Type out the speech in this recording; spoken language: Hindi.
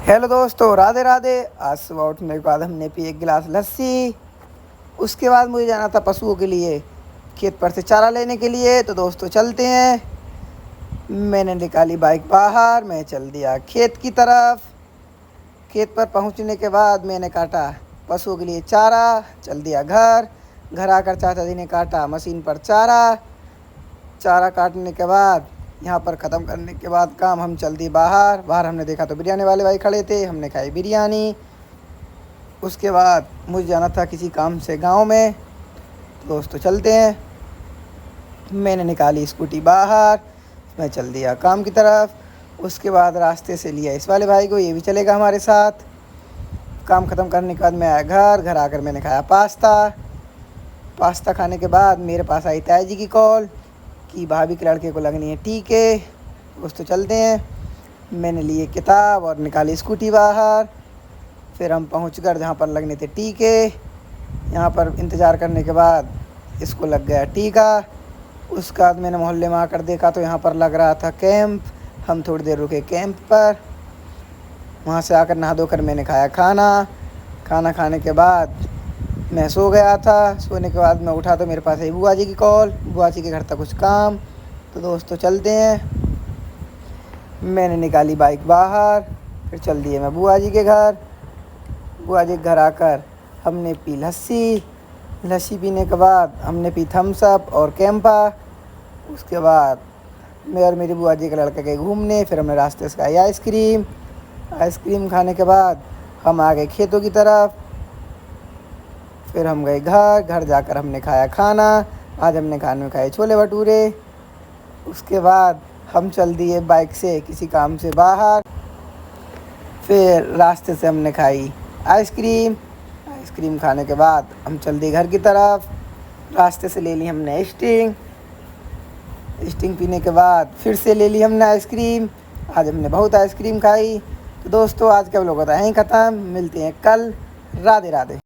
हेलो दोस्तों, राधे राधे। आज सुबह उठने के बाद हमने पी एक गिलास लस्सी। उसके बाद मुझे जाना था पशुओं के लिए खेत पर से चारा लेने के लिए। तो दोस्तों चलते हैं। मैंने निकाली बाइक बाहर, मैं चल दिया खेत की तरफ। खेत पर पहुंचने के बाद मैंने काटा पशुओं के लिए चारा, चल दिया घर। घर आकर चाचा जी ने काटा मशीन पर चारा। चारा काटने के बाद यहाँ पर ख़त्म करने के बाद काम हम चल दिए बाहर। बाहर हमने देखा तो बिरयानी वाले भाई खड़े थे, हमने खाई बिरयानी। उसके बाद मुझे जाना था किसी काम से गांव में। तो दोस्तों चलते हैं। मैंने निकाली स्कूटी बाहर, मैं चल दिया काम की तरफ। उसके बाद रास्ते से लिया इस वाले भाई को, ये भी चलेगा हमारे साथ। काम ख़त्म करने के बाद मैं आया घर। घर आकर मैंने खाया पास्ता। पास्ता खाने के बाद मेरे पास आई ताई जी की कॉल कि भाभी के लड़के को लगनी है टीके। दोस्तों चलते हैं। मैंने लिए किताब और निकाली स्कूटी बाहर। फिर हम पहुँच कर जहाँ पर लगने थे टीके। यहाँ पर इंतज़ार करने के बाद इसको लग गया टीका। उसके बाद मैंने मोहल्ले में आकर देखा तो यहाँ पर लग रहा था कैंप। हम थोड़ी देर रुके कैंप पर। वहाँ से आकर नहा धोकर मैंने खाया खाना। खाना खाने के बाद मैं सो गया था। सोने के बाद मैं उठा तो मेरे पास आई बुआ जी की कॉल, बुआ जी के घर था कुछ काम। तो दोस्तों चलते हैं। मैंने निकाली बाइक बाहर, फिर चल दिए मैं बुआ जी के घर। बुआ जी के घर आकर हमने पी लस्सी। लस्सी पीने के बाद हमने पी थम्स अप और कैंपा। उसके बाद मैं और मेरी बुआ जी के लड़के गए घूमने। फिर हमने रास्ते से खाई आइसक्रीम। आइसक्रीम खाने के बाद हम आ गए खेतों की तरफ। फिर हम गए घर। घर जाकर हमने खाया खाना। आज हमने खाने में खाए छोले भटूरे। उसके बाद हम चल दिए बाइक से किसी काम से बाहर। फिर रास्ते से हमने खाई आइसक्रीम। आइसक्रीम खाने के बाद हम चल दिए घर की तरफ। रास्ते से ले ली हमने स्टिंग। स्टिंग पीने के बाद फिर से ले ली हमने आइसक्रीम। आज हमने बहुत आइसक्रीम खाई। तो दोस्तों आज का व्लॉग होता है यहीं ख़त्म। मिलते हैं कल। राधे राधे।